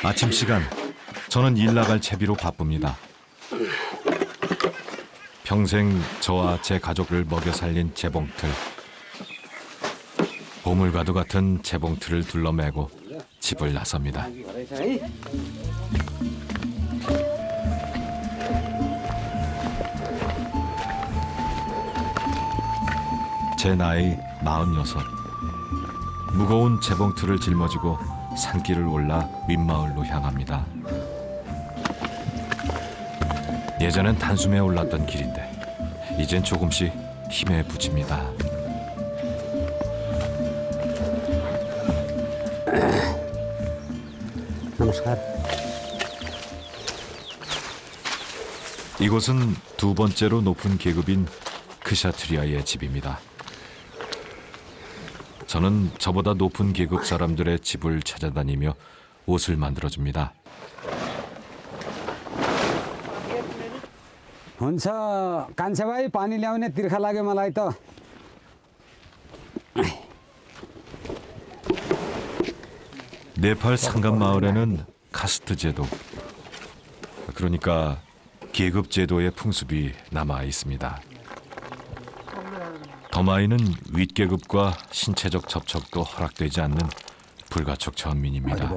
아침 시간, 저는 일 나갈 채비로 바쁩니다. 평생 저와 제 가족을 먹여 살린 재봉틀. 보물과도 같은 재봉틀을 둘러매고 집을 나섭니다. 제 나이 46. 무거운 재봉틀을 짊어지고 산길을 올라 윗마을로 향합니다. 예전엔 단숨에 올랐던 길인데 이젠 조금씩 힘에 부칩니다. नमस्कार. 이곳은 두 번째로 높은 계급인 크샤트리아의 집입니다. 저는 저보다 높은 계급 사람들의 집을 찾아다니며 옷을 만들어줍니다. हुन्छ कान्छा भाइ पानी ल्याउने तिर्खा लाग्यो मलाई त. 네팔 상간 마을에는 카스트 제도, 그러니까 계급 제도의 풍습이 남아 있습니다. 더마이는 윗계급과 신체적 접촉도 허락되지 않는 불가촉 천민입니다.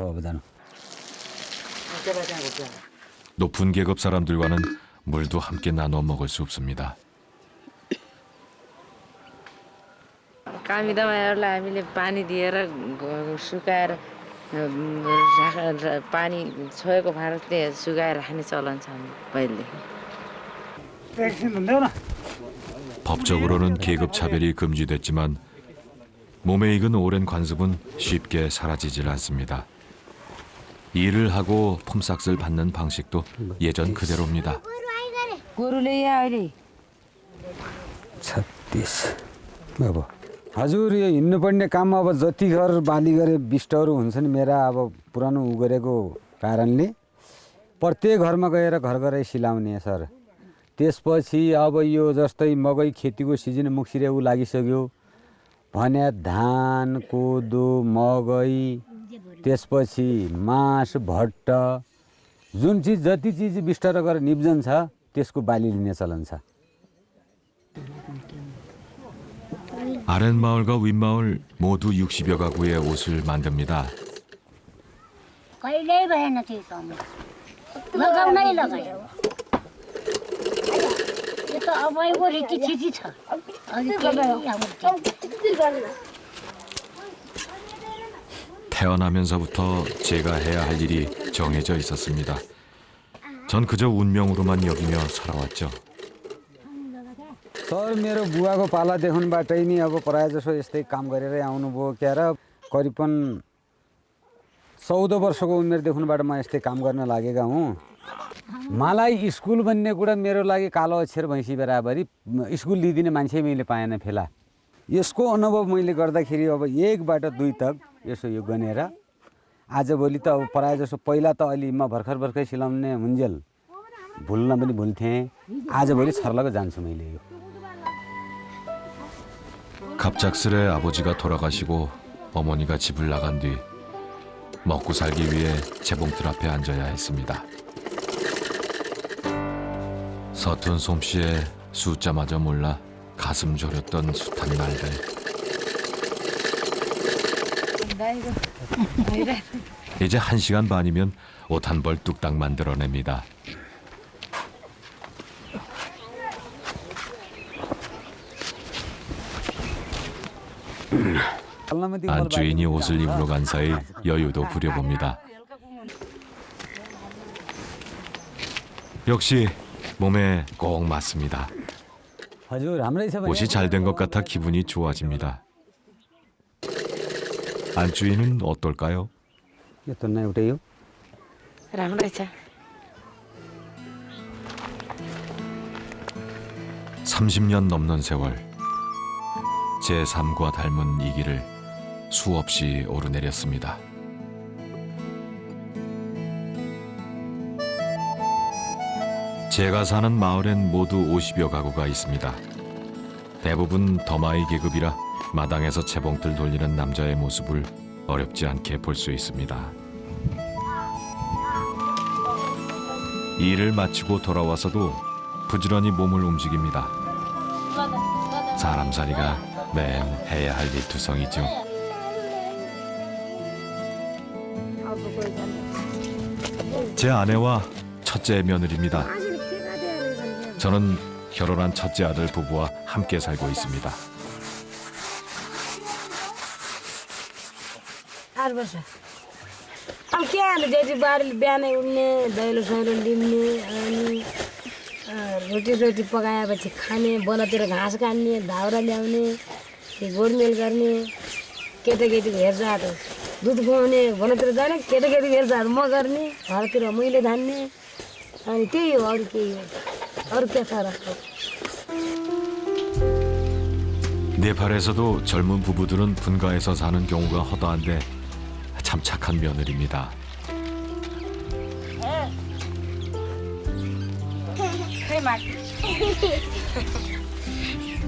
높은 계급 사람들과는 물도 함께 나눠 먹을 수 없습니다. कामिदामाहरूलाई हामीले पानी दिएर सुकाएर पानी छोएको भाँडा त्यहाँ सुकाएर खाने चलन छ पहिलेदेखि. 법적으로는 계급 차별이 금지됐지만 몸에 익은 오랜 관습은 쉽게 사라지질 않습니다. 일을 하고 폼삭스를 받는 방식도 예전 그대로입니다. गोरुले यहाँ अहिले 36. अब हजुर यो हिँड्नुपर्ने काम अब जति घर बाली गरे बिष्टहरू हुन्छन् मेरा अब पुरानो उ गरेको कारणले प्रत्येक घरमा गएर घर घरै सिलाउने सर. त्यसपछि अब यो जस्तै मकै खेतीको सिजन मुखसिरे उ लागिसक्यो भने धान कोदो मकै त्यसपछि मास भट्ट जुन चिज जति चिज बिस्टर गरेर निब्जन्छ त्यसको बाली लिने चलन छ. 아랫마을과 윗마을 모두 60여 가구의 옷을 만듭니다. कहिल्यै भएन त्यो काम लगाउनै लगायो यो त अबैको रीतिथिति छ. 태어나면서부터 제가 해야 할 일이 정해져 있었습니다. 전 그저 운명으로만 여기며 살아왔죠. सर मेरो बुवाको पालादेखिबाटै नि अब प्रायः जसो यस्तै काम गरेरै आउनुभयो क्या र करिबन 14 वर्षको उमेरदेखिबाट म यस्तै काम गर्न लागेका हुँ. मलाई स्कुल भन्ने कुरा मेरो लागि कालो अक्षर भैँसी बराबरी स्कुल लिइदिने मान्छे मैले पाएन फेला. यसको अनुभव मैले गर्दाखेरि अब 1 बाट 2 तक यसो यो गनेर आजभोलि त अब प्रायः जसो पहिला त अलि म भर्खर सिलाउने हुन्जेल भुल्न पनि भुल्थेँ. आजभोलि छर्लको जान्छु मैले. यो 갑작스레 아버지가 돌아가시고 어머니가 집을 나간 뒤 먹고 살기 위해 재봉틀 앞에 앉아야 했습니다. 서툰 솜씨에 숫자마저 몰라 가슴 졸였던 숱한 날들. 이제 1시간 반이면 옷 한 벌 뚝딱 만들어냅니다. 안주인이 옷을 입으러 간 사이 여유도 부려봅니다. 역시 몸에 꼭 맞습니다. 옷이 잘 된 것 같아 기분이 좋아집니다. 안주인은 어떨까요? राम्रै छ. 30년 넘는 세월, 제 삶과 닮은 이 길을 수없이 오르내렸습니다. 제가 사는 마을엔 모두 50여 가구가 있습니다. 대부분 더마이 계급이라 마당에서 재봉틀 돌리는 남자의 모습을 어렵지 않게 볼 수 있습니다. 일을 마치고 돌아와서도 부지런히 몸을 움직입니다. 사람살이가 매일 해야 할 일투성이죠. 제 아내와 첫째 며느리입니다. 저는 결혼한 첫째 아들 부부와 함께 살고 있습니다. 8 वर्ष अब के हाल्नु जेठी बारीले बिहानै उठ्ने दैलो सैलो लिम्ने अनि रोटी पकाएपछि खाने बनातिर घाँस काट्ने दाउरा ल्याउने गोडमेल गर्ने केटाकेटीको हेरचाह दुध खुवाउने बनातिर जाने केटाकेटीको हेरचाह म गर्ने घरतिर मैले धान्ने अनि त्यही हो अरू केही हो अरू के छ र 네팔에서도 젊은 부부들은 분가해서 사는 경우가 허다한데 참 착한 며느리입니다.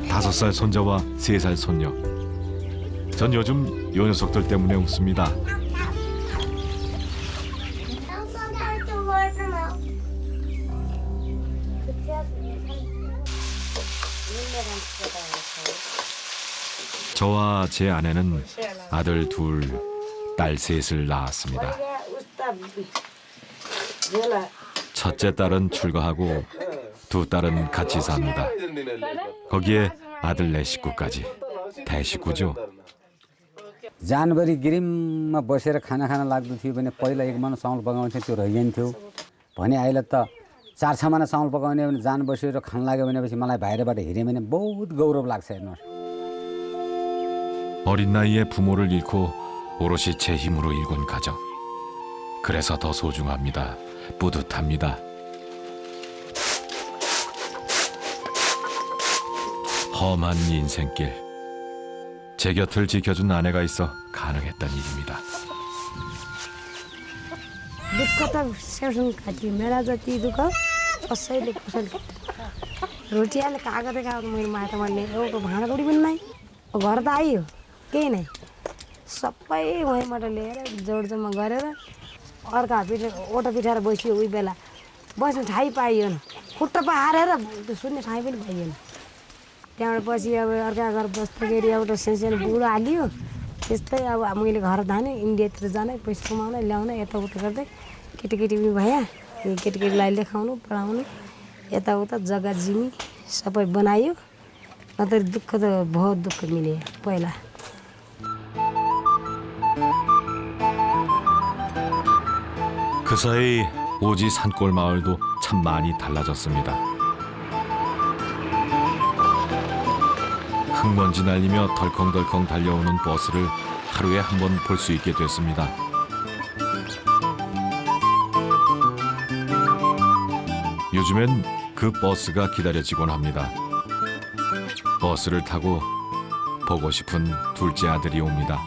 5살 손자와 3살 손녀. 전 요즘 요 녀석들 때문에 웃습니다. 저와 제 아내는 아들 2, 딸 3을 낳았습니다. 첫째 딸은 출가하고 2 딸은 같이 삽니다. 거기에 아들 4 식구까지. 대식구죠. जानभरि गिरिममा बसेर खाना खान लाग्दो थियो भने पहिला 1 महिना चामल पकाउँथ्यो त्यो रहिन्थ्यो भने अहिले त 4-6 महिना चामल पकाउने भने जान बसेर खान लाग्यो भनेपछि मलाई बाहिरबाट हेऱ्यो भने बहुत गौरव लाग्छ हेर्नुहोस्. 어린 나이에 부모를 잃고 오롯이 제 힘으로 일군 가정. 그래서 더 소중합니다. 뿌듯합니다. 험한 인생길. 제 곁을 지켜준 아내가 있어 가능했던 일입니다. दुःख त सेउसन खाथ्यो मेरा जति दुःख कसैले रोटी हाले कागज मेरो मातामा एउटा भाँडाकुडी पनि नै घर त आइयो केही नै सबै वहीँबाट लिएर जोडजम्मा गरेर अर्का ओटा पिठाएर बसियो उही बेला बस्ने ठाई पाइएन खुट्टा हारेर सुन्ने ठाई पनि पाइएन त्यहाँबाट पछि अब अर्का घर बस्दाखेरि एउटा सानो बुढो हालियो त्यस्तै अब मैले घर धाने इन्डियातिर जाने पैसा कमाउन ल्याउन यताउता गर्दै केटीकेटी पनि भए केटीकेटीलाई लेखाउनु पढाउनु यताउता जग्गा जिमी सबै बनायो नत्र दुःख त बहुत दुःख मिले पहिला. 그 사이 오지 산골 마을도 참 많이 달라졌습니다. 흙먼지 날리며 덜컹덜컹 달려오는 버스를 하루에 한 번 볼 수 있게 됐습니다. 요즘엔 그 버스가 기다려지곤 합니다. 버스를 타고 보고 싶은 둘째 아들이 옵니다.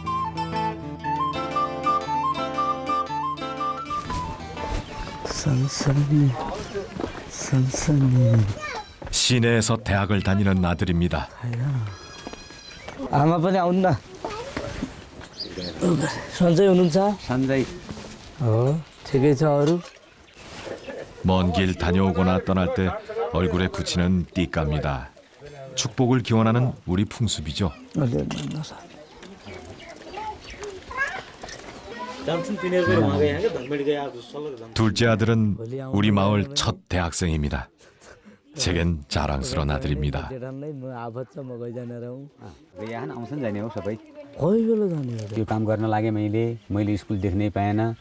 선선히 시내에서 대학을 다니는 아들입니다. आमा पनि आउनु न सन्चै हुनुहुन्छ सन्जय ठिकै छ अरू 먼 길 다녀오거나 떠날 때 얼굴에 붙이는 띠까입니다. 축복을 기원하는 우리 풍습이죠. 둘째 아들은 우리 마을 첫 대학생입니다. 제겐 자랑스러운 아들입니다. यहाँ आउँछ नि जाने हो सबै कोही बेला जाने त्यो काम गर्न लागेँ मैले स्कुल देख्नै पाएन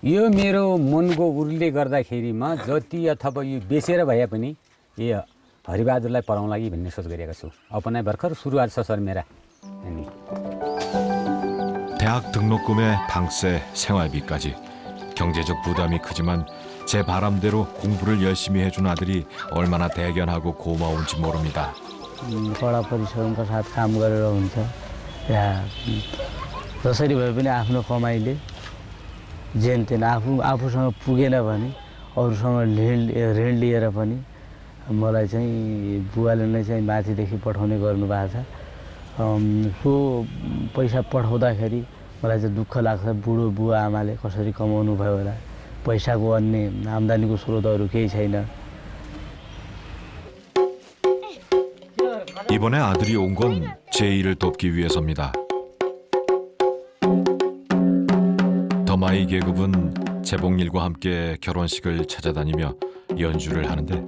यो मेरो मनको उर्ले गर्दाखेरिमा जति अथवा यो बेचेर भए पनि यो हरिबहादुरलाई पढाउन लागि भन्ने सोच गरेको छु अपनाइ भर्खर सुरुवात छ सर मेरा अनि 대학 등록금에 방세, 생활비까지 경제적 부담이 크지만 제 바람대로 공부를 열심히 해준 아들이 얼마나 대견하고 고마운지 모릅니다. कडा परिश्रमका साथ काम गरेर हुन्छ या जसरी भए पनि आफ्नो कमाइले जेन तेन आफूसँग पुगेन भने अरूसँग ऋण लिएर पनि मलाई चाहिँ बुवाले नै चाहिँ माथिदेखि पठाउने गर्नुभएको छ सो पैसा पठाउँदाखेरि मलाई चाहिँ दुःख लाग्छ बुढो बुवा आमाले कसरी कमाउनु भयो होला पैसाको अन्य आम्दानीको स्रोतहरू केही छैन। 이번에 아들이 온 건 제 일을 돕기 위해서입니다. 더마이 계급은 재봉일과 함께 결혼식을 찾아다니며 연주를 하는데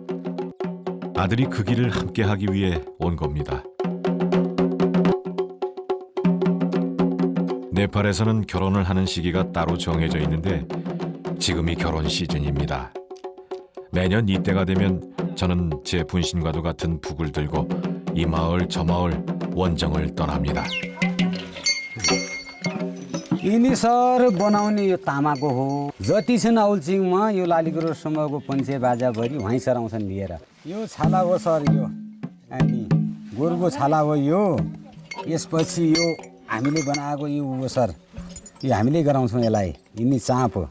아들이 그 길을 함께 하기 위해 온 겁니다. 네팔에서는 결혼을 하는 시기가 따로 정해져 있는데 지금이 결혼 시즌입니다. 매년 이때가 되면 저는 제 분신과도 같은 북을 들고 이 마을 저 마을 원정을 떠납니다. यिनी सर बनाउने यो तामाको हो। जति छ नौलचिङमा यो लालीगुराँस समूहको पञ्चे बाजाभरि वहीँ सराउँछन् लिएर। यो छाला हो सर, यो अनि गोरुको छाला हो यो। यसपछि यो हामीले बनाएको यो हो सर, यो हामीले गराउँछौँ यसलाई। यिनी चाँप हो।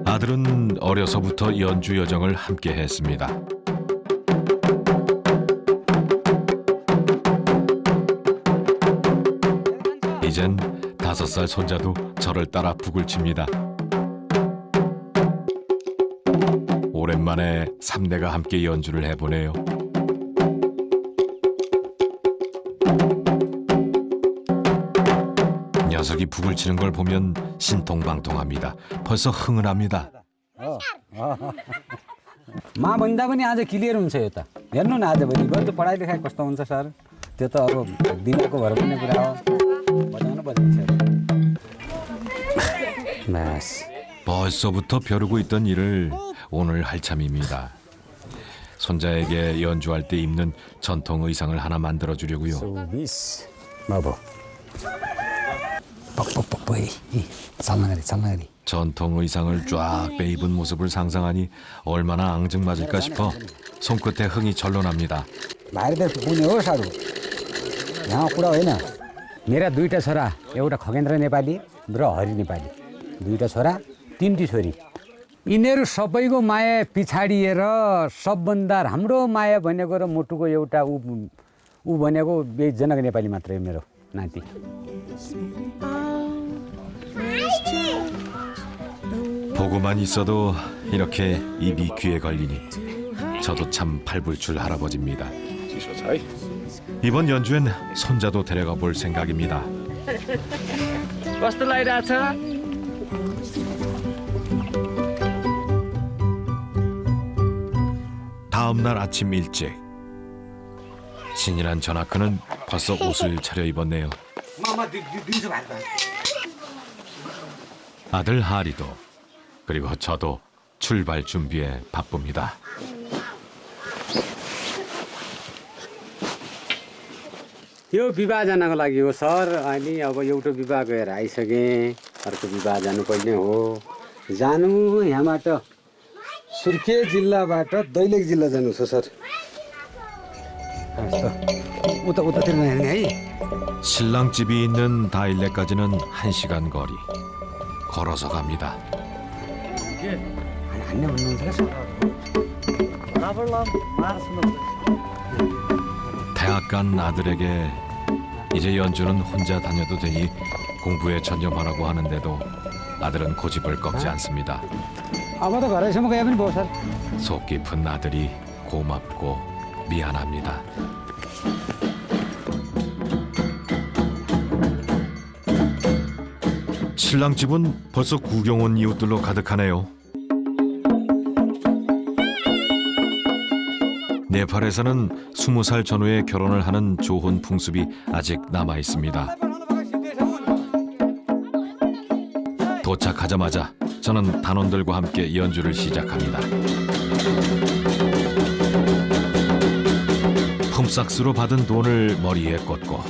아들은 어려서부터 연주 여정을 함께 했습니다. 이젠 5살 손자도 저를 따라 북을 칩니다. 오랜만에 3대가 함께 연주를 해보네요. 녀석이 북을 치는 걸 보면 신통방통합니다. 벌써 흥은합니다. मा भन्दा पनि आज क्लियर हुन्छ यो त। हेर्नु न आजभरि गयो त पढाइ लेखाइ कस्तो हुन्छ सर। त्यो त अब दिमागको भर पर्ने कुरा हो। बजाउनु बजाउँछ। बस 벌써부터 벼르고 있던 일을 오늘 할 참입니다. 손자에게 연주할 때 입는 전통 의상을 하나 만들어 주려고요. चौबिस बाबु 뻑뻑뻑뻑 살나가리 전통 의상을 쫙 빼입은 모습을 상상하니 얼마나 앙증맞을까 싶어 손끝에 흥이 절로 납니다. भारत पुग्ने हो सारू। यहाँ कुरा होइन। मेरा दुईटा छोरा, एउटा खगेन्द्र नेपाली र हरि नेपाली, दुईटा छोरा, तिनटी छोरी। यिनीहरू सबैको माया पिछाडिएर सबभन्दा हाम्रो माया भनेको र मुटुको एउटा ऊ भनेको जनक नेपाली मात्रै हो मेरो नाति। 보고만 있어도 이렇게 입이 귀에 걸리니 저도 참 팔불출 할아버지입니다. 이번 연주엔 손자도 데려가 볼 생각입니다. कस्तो लागिरहेछ? 다음 날 아침 일찍 신이란 전하크는 벌써 옷을 차려입었네요. 아들 하리도 그리고 저도 출발 준비에 바쁩니다. यो विवाह जानको लागि हो सर। अनि अब एउटा विवाह गएर आइसकेँ, अर्को विवाह जानुपर्ने हो। जानु यहाँबाट सुर्खेत जिल्लाबाट दैलेख जिल्ला जानु छ सर। उतातिर नहेर्ने है। 신랑 집이 있는 다일레까지는 1시간 거리. 걸어서 갑니다. हान्ने भन्नुहुन्छ क्या 대학 간 아들에게 이제 연주는 혼자 다녀도 되니 공부에 전념하라고 하는데도 아들은 고집을 꺾지 않습니다. अब त घरैसम्म गए पनि भयो सर। 속 깊은 아들이 고맙고 미안합니다. 신랑 집은 벌써 구경 온 이웃들로 가득하네요. 네팔에서는 20살 전후에 결혼을 하는 조혼 풍습이 아직 남아 있습니다. 도착하자마자 저는 단원들과 함께 연주를 시작합니다. 품삯으로 받은 돈을 머리에 꽂고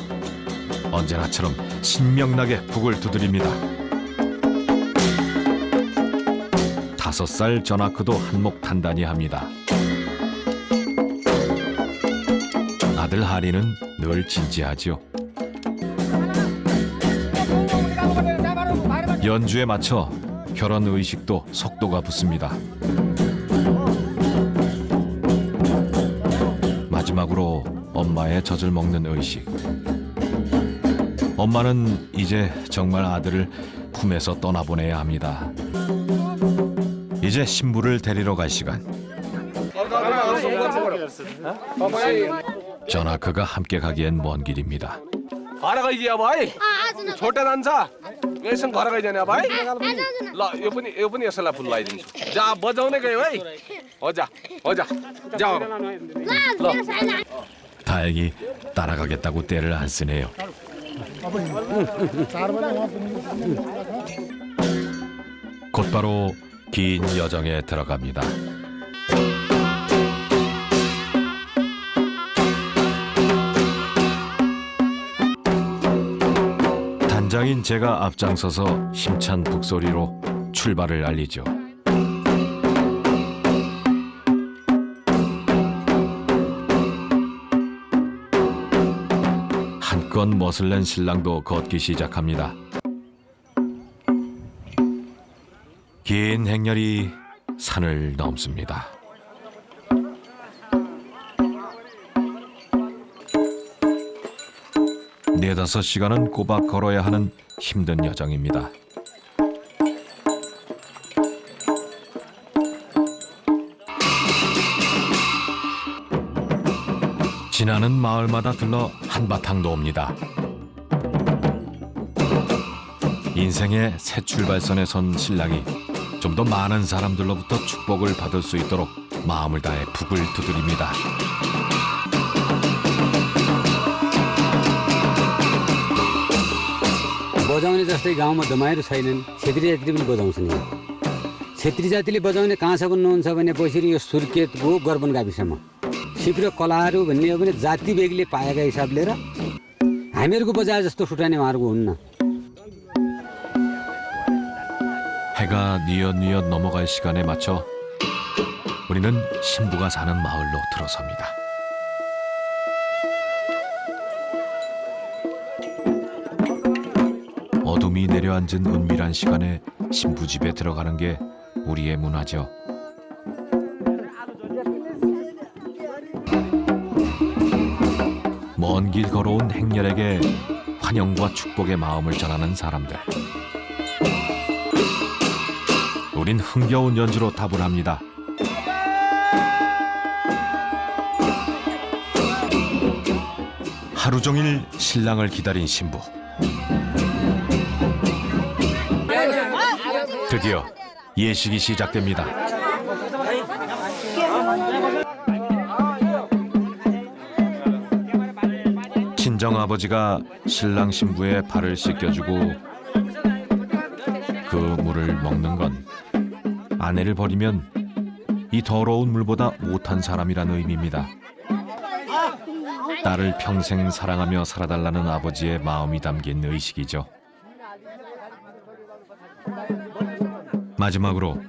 언제나처럼 신명나게 북을 두드립니다. 5살 전하크도 한몫 단단히 합니다. 아들 하리는 늘 진지하지요. 연주에 맞춰 결혼 의식도 속도가 붙습니다. 마지막으로 엄마의 젖을 먹는 의식. 엄마는 이제 정말 아들을 품에서 떠나보내야 합니다. 이제 신부를 데리러 갈 시간. 저나 그가 함께 가기엔 먼 길입니다. घर गइदियो भाइ छोटा जान्छ यससँग घर गइदिने भाइ ल यो पनि यसैलाई फुल लगाइदिन्छु जा बजाउनै गयो है हो जा जा 다행히 따라가겠다고 떼를 안 쓰네요. 곧바로 긴 여정에 들어갑니다. 단장인 제가 앞장서서 힘찬 북소리로 출발을 알리죠. 한껏 멋을 낸 신랑도 걷기 시작합니다. 긴 행렬이 산을 넘습니다. 네다섯 시간은 꼬박 걸어야 하는 힘든 여정입니다. 지나는 마을마다 들러 한바탕 놓습니다. 인생의 새 출발선에 선 신랑이 좀 더 많은 사람들로부터 축복을 받을 수 있도록 마음을 다해 북을 두드립니다. बजाउने जस्तै गाउँमा दमाईहरू छैनन्। छेत्री जातिले पनि बजाउँछन् यहाँ। छेत्री जातिले बजाउने कहाँ छ भन्नुहुन्छ भने बसिरी यो सुर्खेतको गर्बन गाविसमा सिप्रो कलाहरू भन्ने हो भने जाति बेगले पाएका हिसाबले र हामीहरूको बजाए जस्तो सुटाउने उहाँहरूको हुन्न। 해가 뉘엿뉘엿 넘어갈 시간에 맞춰 우리는 신부가 사는 마을로 들어섭니다. 어둠이 내려앉은 은밀한 시간에 신부 집에 들어가는 게 우리의 문화죠. 먼 길 걸어온 행렬에게 환영과 축복의 마음을 전하는 사람들. 우린 흥겨운 연주로 답을 합니다. 하루 종일 신랑을 기다린 신부. 드디어 예식이 시작됩니다. 친정 아버지가 신랑 신부의 발을 씻겨주고 그 물을 먹는 건 아내를 버리면 이 더러운 물보다 못한 사람이라는 의미입니다. 딸을 평생 사랑하며 살아달라는 아버지의 마음이 담긴 의식이죠. 마지막으로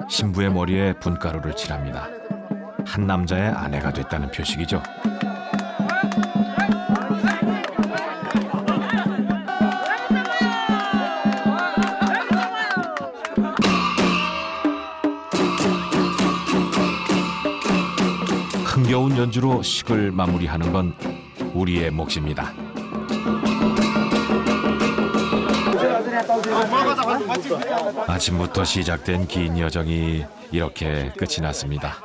신부의 머리에 분가루를 칠합니다. 한 남자의 아내가 됐다는 표식이죠. 흥겨운 연주로 식을 마무리하는 건 우리의 몫입니다. 아침부터 시작된 긴 여정이 이렇게 끝이 났습니다.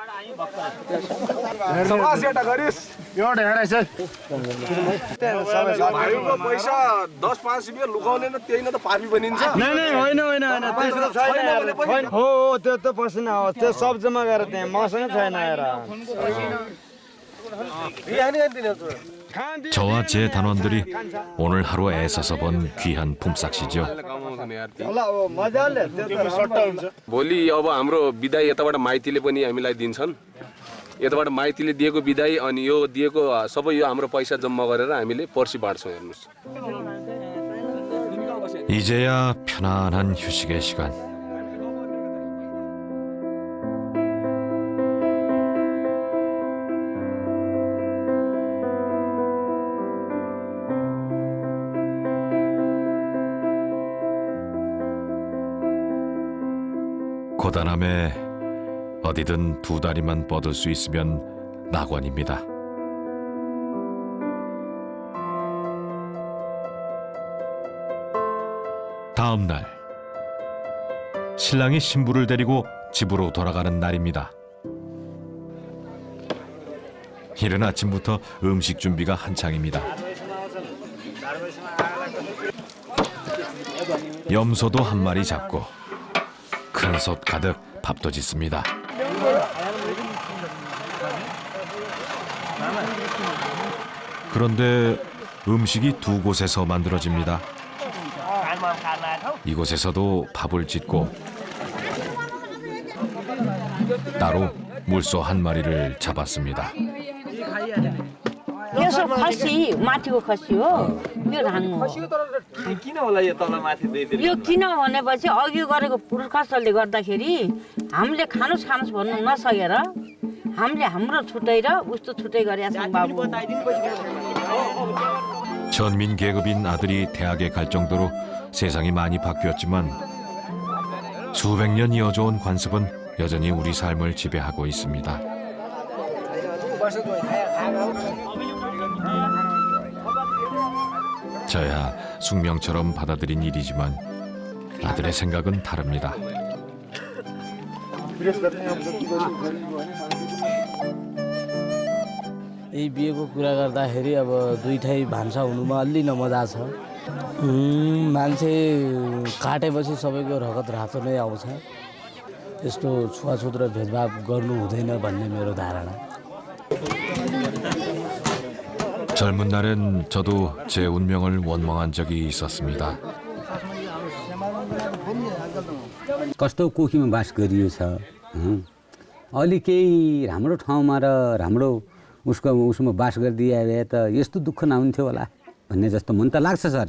भाइको पैसा 10-5 रुपियाँ लुकाउने न त्यही न त पापी बनिन्छ हो त्यो त पसिन हो त्यो सब जम्मा गरेर त्यहाँ मसँग छैन आएर 저와 제 단원들이 오늘 하루 애써서 번 귀한 품삯이죠. मजाले त्यो त सट्टा हुन्छ भोलि अब हाम्रो बिदाई यताबाट माइतीले पनि हामीलाई दिन्छन् यताबाट माइतीले दिएको बिदाई अनि यो दिएको सबै यो हाम्रो पैसा जम्मा गरेर हामीले पर्सि बाँड्छौँ हेर्नुहोस् 이제야 편안한 휴식의 시간. 고단함에 어디든 두 다리만 뻗을 수 있으면 낙원입니다. 다음 날 신랑이 신부를 데리고 집으로 돌아가는 날입니다. 이른 아침부터 음식 준비가 한창입니다. 염소도 한 마리 잡고 큰 솥 가득 밥도 짓습니다. 그런데 음식이 두 곳에서 만들어집니다. 이곳에서도 밥을 짓고 따로 물소 한 마리를 잡았습니다. यसो खसी माथिको खसी हो यो धाङ्गो हो किन होला यो तल माथि दुई यो किन भनेपछि अघि गरेको पुर्खासले गर्दाखेरि हामीले खानुस् भन्नु नसकेर हामीले हाम्रो छुट्टै र उस्तो छुट्टै गरेका छौँ बाबु. 전민 계급인 아들이 대학에 갈 정도로 세상이 많이 바뀌었지만 수백 년 이어져온 관습은 여전히 우리 삶을 지배하고 있습니다. 저야 숙명처럼 받아들인 일이지만 아들의 생각은 다릅니다. यही बिहेको कुरा गर्दाखेरि अब दुईटै भान्सा हुनुमा अलि नमजा छ। मान्छे काटेपछि सबैको रगत रातो नै आउँछ। यस्तो छुवाछुत र भेदभाव गर्नु हुँदैन भन्ने मेरो धारणा। 젊은 날엔 저도 제 운명을 원망한 적이 있었습니다. कस्तो कोखीमा बास गरियो छ, अलि केही राम्रो ठाउँमा र राम्रो उसमा बास गरिदिए भए त यस्तो दुःख नहुन्थ्यो होला भन्ने जस्तो मन त लाग्छ सर.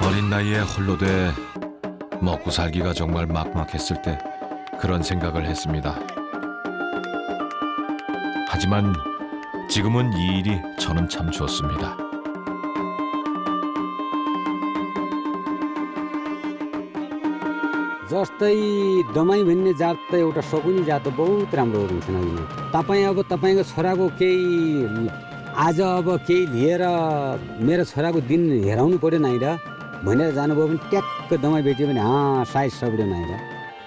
어린 나이에 홀로 돼 먹고 살기가 정말 막막했을 때 그런 생각을 했습니다. 하지만 지금은 이 일이 저는 참 좋습니다. जस्तै दमाई भन्ने जात त एउटा सकुनी जात त बहुत राम्रो हुन्छ नदिनु. तपाईँ अब तपाईँको छोराको केही आज अब केही लिएर मेरो छोराको दिन हेराउनु पर्यो नाइ र भनेर जानुभयो भने ट्याक्क दमाई भेट्यो भने साइज सब्यो नाइ र.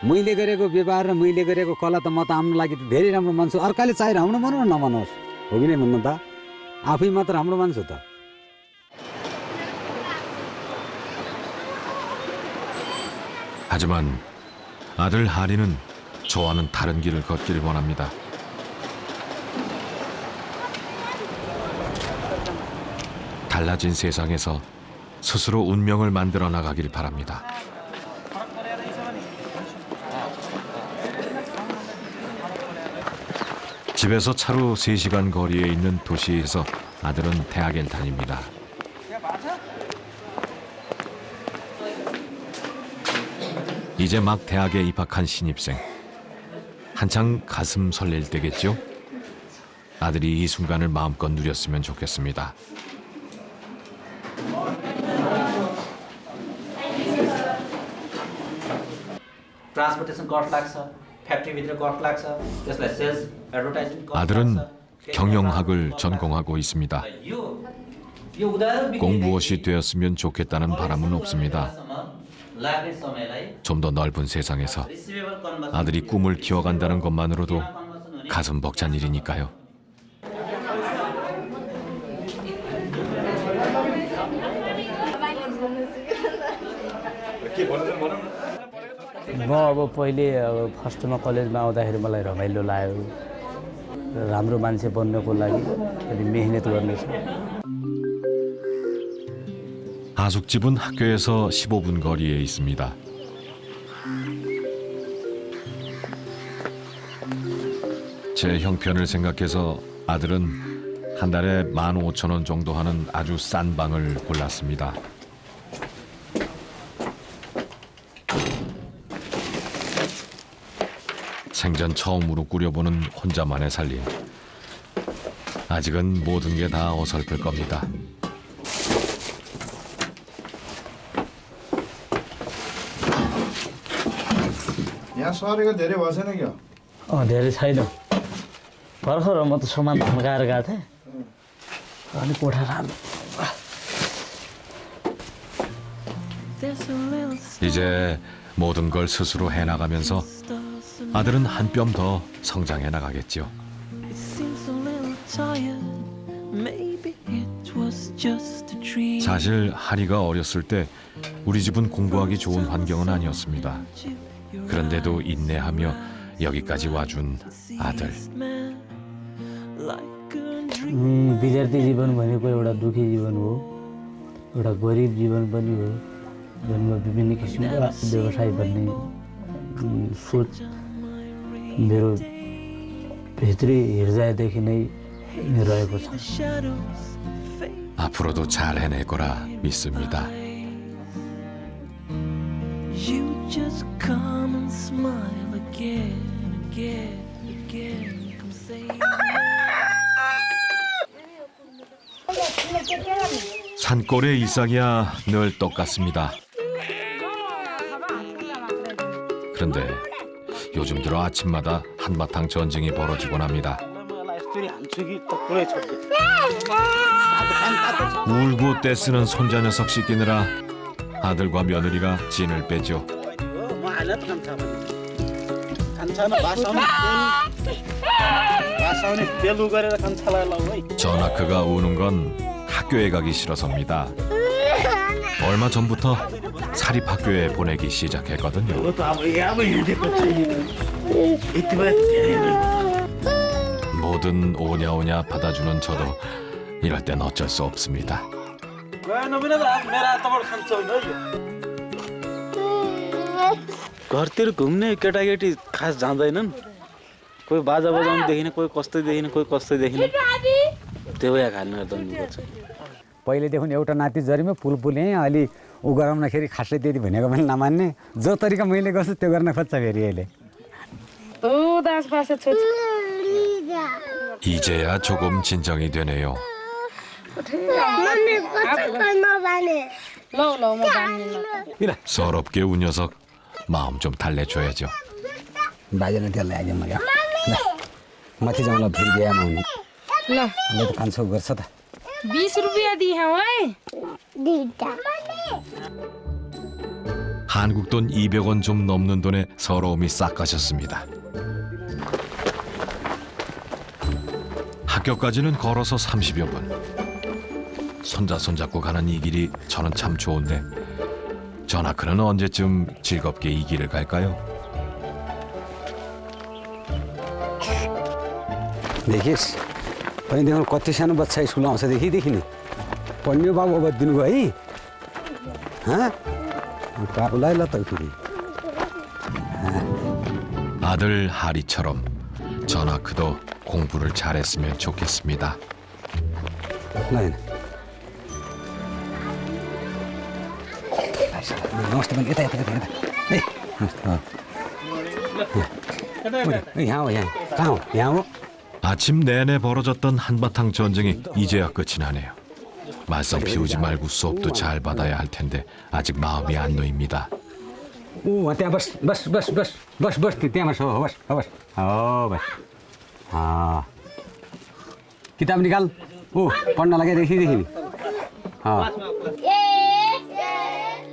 मैले गरेको व्यवहार र मैले गरेको कला त म त आफ्नो लागि धेरै राम्रो मान्छु. अर्काले चाहे राम्रो मानौँ न नमानोस्, हो कि नै भन्नु त, आफै मात्र राम्रो मान्छु त. 하지만 아들 하리는 저와는 다른 길을 걷기를 원합니다. 달라진 세상에서 스스로 운명을 만들어 나가길 바랍니다. 집에서 차로 3시간 거리에 있는 도시에서 아들은 대학에 다닙니다. 이제 막 대학에 입학한 신입생. 한창 가슴 설렐 때겠죠? 아들이 이 순간을 마음껏 누렸으면 좋겠습니다. ट्रान्सपोर्टेसन कस्ट लाग्छ, फ्याक्ट्रीभित्र कस्ट लाग्छ, त्यसलाई सेल्स एडभर्टाइजिङ कस्ट. 아들은 경영학을 전공하고 있습니다. यो उधारो 공부엇이 되었으면 좋겠다는 바람은 없습니다. लाग्ने समयलाई 좀 더 넓은 세상에서 아들이 꿈을 키워간다는 것만으로도 가슴 벅찬 일이니까요. म अब पहिले फर्स्टमा कलेजमा आउँदाखेरि मलाई रमाइलो लाग्यो. राम्रो मान्छे बन्नको लागि अलि मेहनत गर्नेछु. 하숙집은 학교에서 15분 거리에 있습니다. 제 형편을 생각해서 아들은 한 달에 15,000원 정도 하는 아주 싼 방을 골랐습니다. 생전 처음으로 꾸려보는 혼자만의 살림. 아직은 모든 게 다 어설플 겁니다. यहाँ सरेको धेरै भएन क्या? धेरै छैन. भर्खर म त सामान धम्काएर गएको थिएँ. अनि कोठा राम्रो 이제 모든 걸 스스로 해나가면서 아들은 한 뼘 더 성장해 나가겠죠. 사실 하리가 어렸을 때 우리 집은 공부하기 좋은 환경은 아니었습니다. 그런데도 인내하며 여기까지 와준 아들. विद्यार्थी जीवन भनेको एउटा दुःखी जीवन हो, एउटा गरिब जीवन पनि हो, जसमा विभिन्न किसिमका व्यवसाय भन्ने सोच मेरो भित्री हृदयदेखि नै रहेको छ। 앞으로도 잘 해낼 거라 믿습니다. You just come and smile again, again, again. Come say 산골의 일상이야 늘 똑같습니다. 그런데 요즘 들어 아침마다 한바탕 전쟁이 벌어지곤 합니다. 울고 떼쓰는 손자 녀석 씻기느라 아들과 며느리가 진을 빼죠. 전하크가 우는 건 학교에 가기 싫어서입니다. 얼마 전부터 사립학교에 보내기 시작했거든요. 뭐든 오냐오냐 받아주는 저도 이럴 땐 어쩔 수 없습니다. घरतिर घुम्ने केटाकेटी खास जाँदैनन्, कोही बाजा बजाउनु देखिने, कोही कस्तै देखिने, कोही कस्तै देखिने, त्यो या खाने दौड्नुपर्छ। पहिलेदेखि एउटा नाति जरिमा पुल यहीँ अलि ऊ गराउनखेरि खासै त्यति भनेको पनि नमान्ने, जो तरिका मैले गर्छु त्यो गर्न खोज्छ फेरि अहिले। 이제야 조금 진정이 되네요. 서럽게 운 녀석 마음 좀 달래줘야죠. बाजेले त्यसलाई आइदियो म यहाँ माथि जाउँला फेरि बिहामा हुनु ल त 500 गर्छ त 20 रुपियाँ दिहौँ है 한국 돈 200원 좀 넘는 돈에 서러움이 싹 가셨습니다. 학교까지는 걸어서 30여 분. 손자 손잡고 가는 이 길이 저는 참 좋은데 전하크는 언제쯤 즐겁게 이 길을 갈까요? देखिस् पहिलेदेखि कति सानो बच्चा स्कुल आउँछ देखि नि पढ्ने बाबु अब दिनुभयो है काबुलाई ल त फेरि 아들 하리처럼 전하크도 공부를 잘했으면 좋겠습니다. ल नमस्ते पनि यता यता यता ए यहाँ हो यहाँ कहाँ हो यहाँ हो 아침 내내 벌어졌던 한바탕 전쟁이 이제야 끝이 나네요. 말썽 피우지 말고 수업도 잘 받아야 할 텐데 아직 마음이 안 놓입니다. 오 त्यहाँ बस त्यहाँ बस हो बस किताब निकाल ओ पढ्न लाग्यो देखि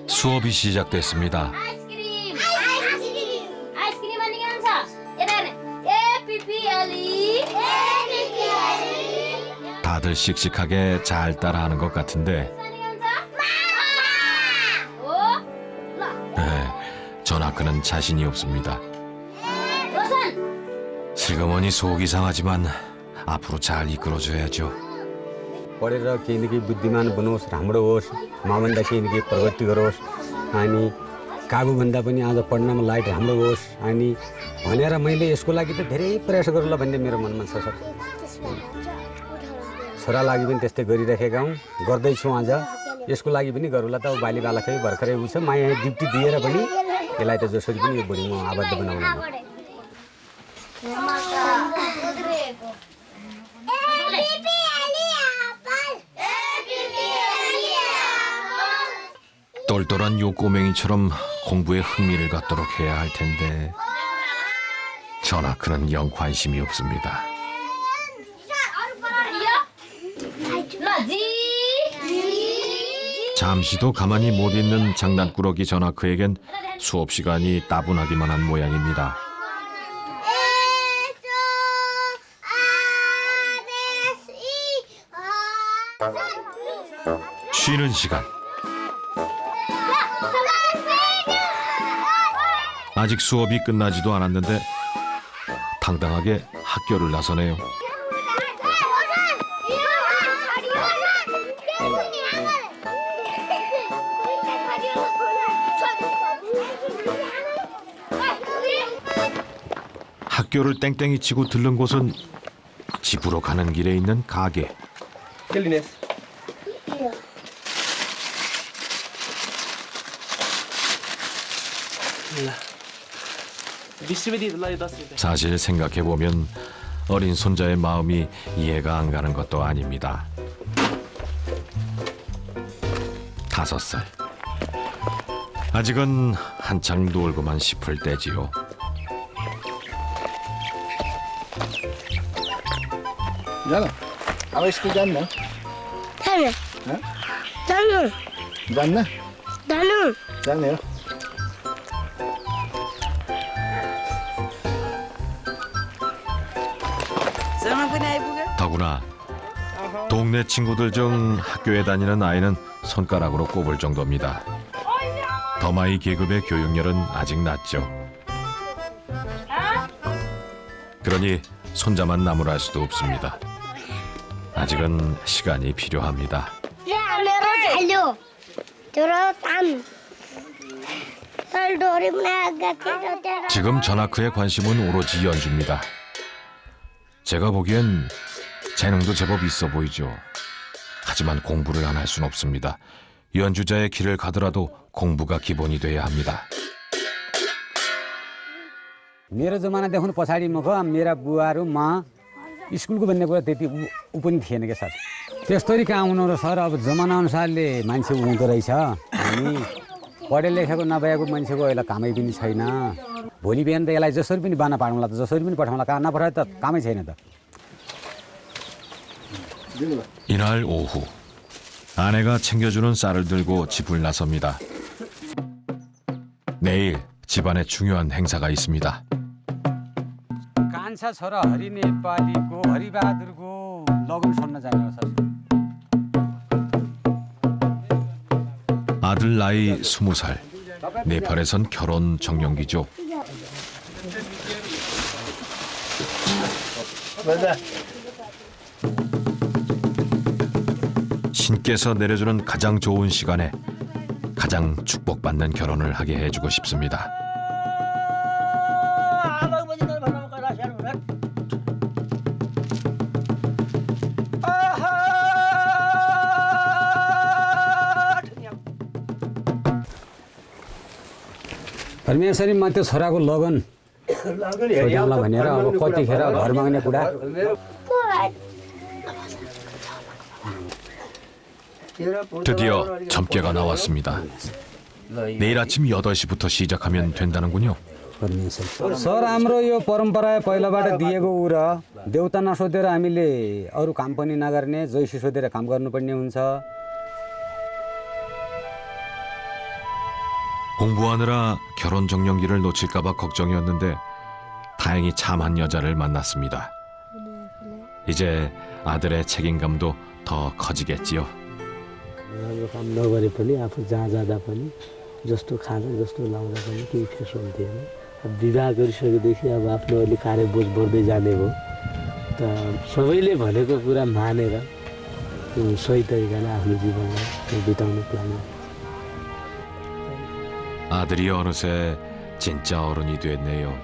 수업이 시작됐습니다. 다들 씩씩하게 잘 따라하는 것 같은데 전하크는 자신이 없습니다. 슬그머니 속이 상하지만 앞으로 잘 이끌어줘야죠. पढेर केही न केही बुद्धिमान बनोस् राम्रो होस् मभन्दा केही न केही प्रगति गरोस् अनि काबुभन्दा पनि आज पढ्नमा लाइट राम्रो होस् अनि भनेर मैले यसको लागि त धेरै प्रयास गरौँला भन्ने मेरो मनमा छ सर छोरा लागि पनि त्यस्तै गरिराखेका हौँ गर्दैछु आज यसको लागि पनि गरौँला त बाली बालकै भर्खरै उ छ माया ड्युटी दिएर पनि यसलाई त जसरी पनि यो बुढी म आबद्ध बनाउनु 똘똘한 요 꼬맹이처럼 공부에 흥미를 갖도록 해야 할 텐데 전하크는 영 관심이 없습니다. 잠시도 가만히 못 있는 장난꾸러기 전하크에겐 수업 시간이 따분하기만 한 모양입니다. 쉬는 시간. 아직 수업이 끝나지도 않았는데 당당하게 학교를 나서네요. 학교를 땡땡이 치고 들른 곳은 집으로 가는 길에 있는 가게. 사실 생각해보면 어린 손자의 마음이 이해가 안 가는 것도 아닙니다. 5살. 아직은 한창 놀고만 싶을 때지요. जान अब स्कुल जान्न जान्न जाने हो 더구나 동네 친구들 중 학교에 다니는 아이는 손가락으로 꼽을 정도입니다. 더마이 계급의 교육열은 아직 낮죠. 그러니 손자만 나무랄 수도 없습니다. 아직은 시간이 필요합니다. 지금 전하크의 관심은 오로지 연주입니다. 제가 보기엔 재능도 제법 있어 보이죠. 하지만 공부를 안 할 순 없습니다. 연주자의 길을 가더라도 공부가 기본이 돼야 합니다. मेरो जमानादेखि पछाडिको मेरा बुवाहरू म स्कुलको भन्ने कुरा त्यति ऊ पनि थिएन क्या सर। त्यस्तरी कहाँ आउनु र सर, अब जमानाअनुसारले मान्छे हुँदो रहेछ। हामी पढे लेखेको नभएको मान्छेको अहिले कामै पनि छैन। भोलि बिहान त यसलाई जसरी पनि बाना पाडौँला त जसरी पनि पठाउँला, कहाँ नपठाए त कामै छैन त। 이날 오후 아내가 챙겨주는 쌀을 들고 집을 나섭니다. 내일 집안에 중요한 행사가 있습니다. कान्छा छोरा हरि नेपालीको हरिबहादुरको लगन सुन्न जाने हो सर। 아들 나이 20살. 네팔에선 결혼 정년기죠. 신께서 내려주는 가장 좋은 시간에 가장 축복받는 결혼을 하게 해주고 싶습니다. परमेश्वरी म त्यो छोराको लगन छोड्याउला भनेर अब कतिखेर घर माग्ने कुरा। 드디어 점괘가 나왔습니다. 내일 아침 8시부터 시작하면 된다는군요. सर हाम्रो यो परम्परा पहिलाबाट दिएको उ र देउता नसोधेर हामीले अरू काम पनि नगर्ने, जैसी सोधेर काम गर्नुपर्ने हुन्छ। 공부하느라 결혼 정년기를 놓칠까봐 걱정이었는데 다행히 참한 여자를 만났습니다. 이제 아들의 책임감도 더 커지겠지요. राम्रो काम नगरे पनि आफू जहाँ जाँदा पनि जस्तो खाँदा जस्तो लाउँदा पनि केही फेस हुन्थेन। विवाह गरिसकेदेखि अब आफ्नो अलि कार्यबोझ बढ्दै जाने भयो त सबैले भनेको कुरा मानेर सही तरिकाले आफ्नो जीवनलाई बिताउने प्लान। 아들이 어느새 진짜 어른이 됐네요.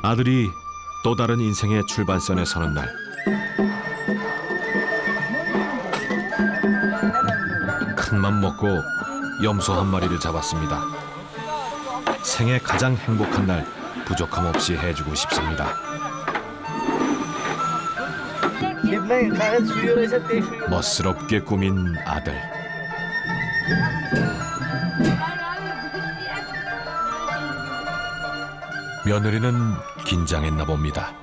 아들이 또 다른 인생의 출발선에 서는 날. 큰맘 먹고 염소 한 마리를 잡았습니다. 생애 가장 행복한 날 부족함 없이 해주고 싶습니다. 멋스럽게 꾸민 아들. 며느리는 긴장했나 봅니다.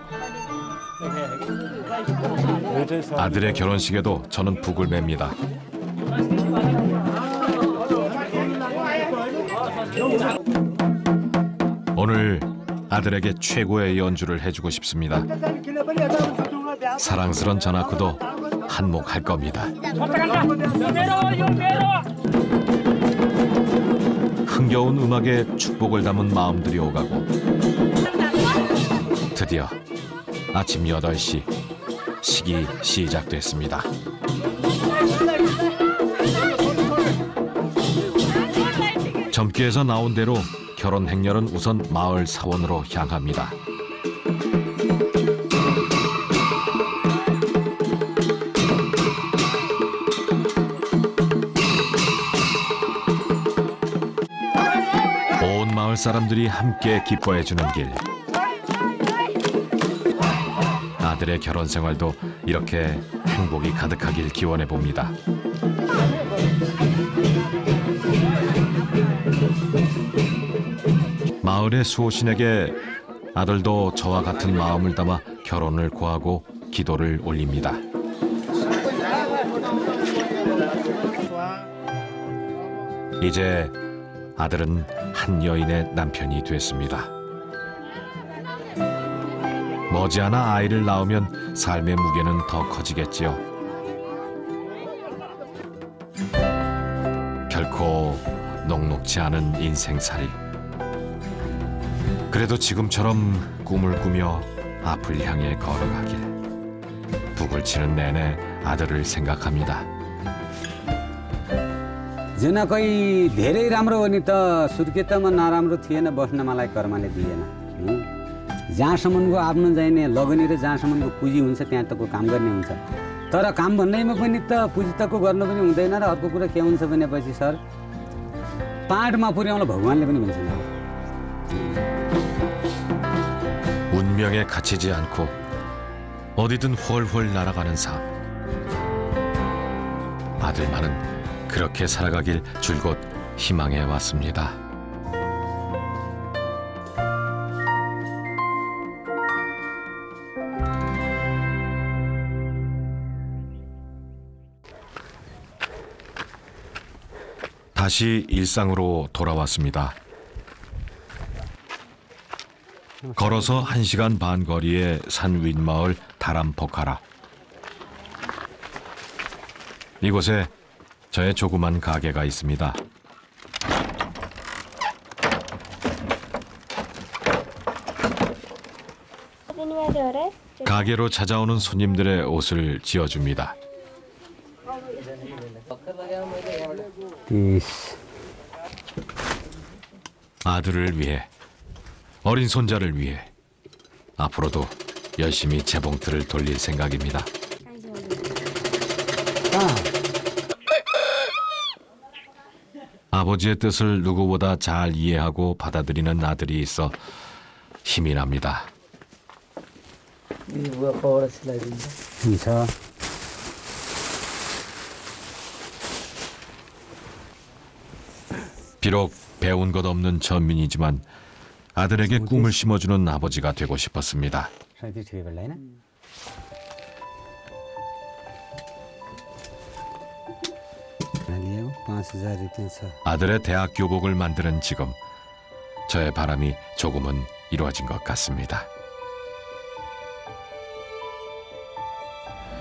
아들의 결혼식에도 저는 북을 맵니다. 오늘 아들에게 최고의 연주를 해주고 싶습니다. 사랑스런 전화크도 한몫할 겁니다. 흥겨운 음악에 축복을 담은 마음들이 오가고 드디어 아침 8시 식이 시작됐습니다. 점괘에서 나온 대로 결혼 행렬은 우선 마을 사원으로 향합니다. 온 마을 사람들이 함께 기뻐해주는 길. 아들의 결혼 생활도 이렇게 행복이 가득하길 기원해 봅니다. 마을의 수호신에게 아들도 저와 같은 마음을 담아 결혼을 구하고 기도를 올립니다. 이제 아들은 한 여인의 남편이 됐습니다. 머지않아 아이를 낳으면 삶의 무게는 더 커지겠지요. 결코 녹록지 않은 인생살이. 그래도 지금처럼 꿈을 꾸며 앞을 향해 걸어가길. 북을 치는 내내 아들을 생각합니다. जना कोही धेरै राम्रो हो नि त सुर्खेतमा नराम्रो थिएन बस्न मलाई कर्मले दिएन जहाँसम्मको आफ्नो चाहिने लगनी र जहाँसम्मको पुँजी हुन्छ त्यहाँ तकको काम गर्ने हुन्छ तर काम भन्दैमा पनि त पुँजी तकको गर्नु पनि हुँदैन र अर्को कुरा के हुन्छ भनेपछि सर पाहाडमा पुर्याउन भगवानले पनि भन्छ 운명에 갇히지 않고 어디든 훨훨 날아가는 삶. 아들만은 그렇게 살아가길 줄곧 희망해 왔습니다. 다시 일상으로 돌아왔습니다. 걸어서 1시간 반 거리의 산 윗마을 다람포카라. 이곳에 저의 조그만 가게가 있습니다. 가게로 찾아오는 손님들의 옷을 지어줍니다. 아들을 위해, 어린 손자를 위해 앞으로도 열심히 재봉틀을 돌릴 생각입니다. 아버지의 뜻을 누구보다 잘 이해하고 받아들이는 아들이 있어 힘이 납니다. 비록 배운 것 없는 전민이지만 아들에게 꿈을 심어주는 아버지가 되고 싶었습니다. 아들의 대학 교복을 만드는 지금 저의 바람이 조금은 이루어진 것 같습니다.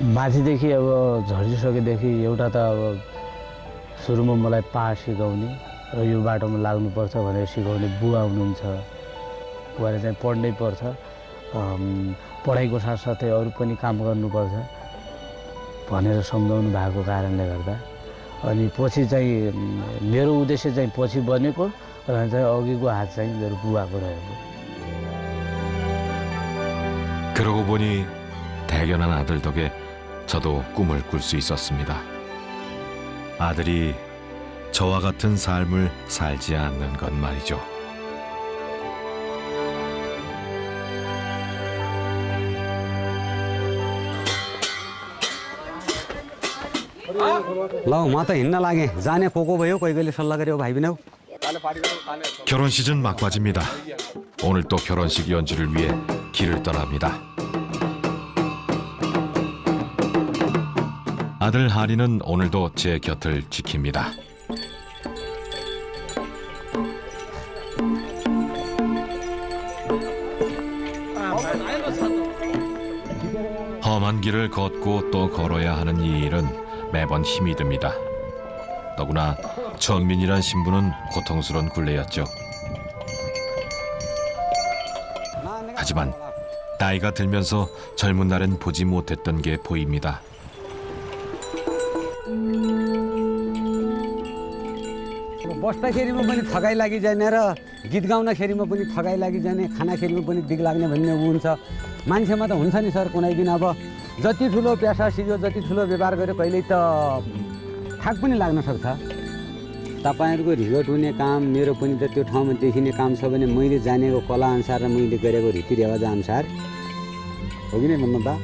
माथिदेखि अब झरिसकेदेखि एउटा त अब सुरुमा मलाई पाहाड सिकाउने र यो बाटोमा लाग्नुपर्छ भनेर सिकाउने बुवा हुनुहुन्छ। बुवाले चाहिँ पढ्नै पर्छ, पढाइको साथसाथै अरू पनि काम गर्नुपर्छ भनेर सम्झाउनु भएको कारणले गर्दा अनि पछि चाहिँ मेरो उद्देश्य चाहिँ पछि बनेको र चाहिँ अघिको हात चाहिँ मेरो बुवाको रहेको। 그러고 보니 대견한 아들 덕에 저도 꿈을 꿀 수 있었습니다. 아들이 저와 같은 삶을 살지 않는 것 말이죠. ल म त हिँड्न लागेँ जाने को भयो कोही कहिले सल्लाह गऱ्यो भाइ बिना 결혼 시즌 막바지입니다. 오늘 또 결혼식 연주를 위해 길을 떠납니다. 아들 하리는 오늘도 제 곁을 지킵니다. 험한 길을 걷고 또 걸어야 하는 이 일은 매번 힘이 듭니다. 더구나 천민이란 신부는 고통스러운 굴레였죠. 하지만 나이가 들면서 젊은 날엔 보지 못했던 게 보입니다. बस्दाखेरिमा पनि थकाइ लागिजाने र गीत गाउँदाखेरिमा पनि थकाइ लागिजाने खानाखेरिमा पनि दिग लाग्ने भन्ने ऊ हुन्छ मान्छेमा त हुन्छ नि सर कुनै दिन अब जति ठुलो पेसा सिक्यो जति ठुलो व्यवहार गर्यो कहिल्यै त थाक पनि लाग्न सक्छ तपाईहरुको रिजोर्ट हुने काम मेरो पनि त त्यो ठाउँमा देखिने काम छ भने मैले जानेको कला अनुसार र मैले गरेको रीतिरिवाज अनुसार हो कि नै भन्नु त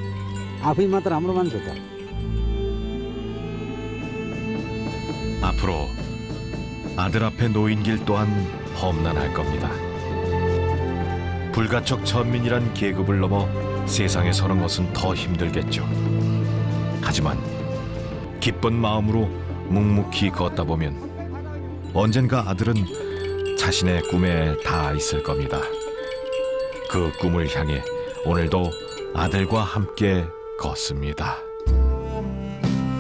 आफै मात्र राम्रो मान्छे त 앞으로 아들 앞에 놓인 길 또한 험난할 겁니다. 불가촉 천민이란 계급을 넘어 세상에 서는 것은 더 힘들겠죠. 하지만 기쁜 마음으로 묵묵히 걷다 보면 언젠가 아들은 자신의 꿈에 닿아 있을 겁니다. 그 꿈을 향해 오늘도 아들과 함께 걷습니다.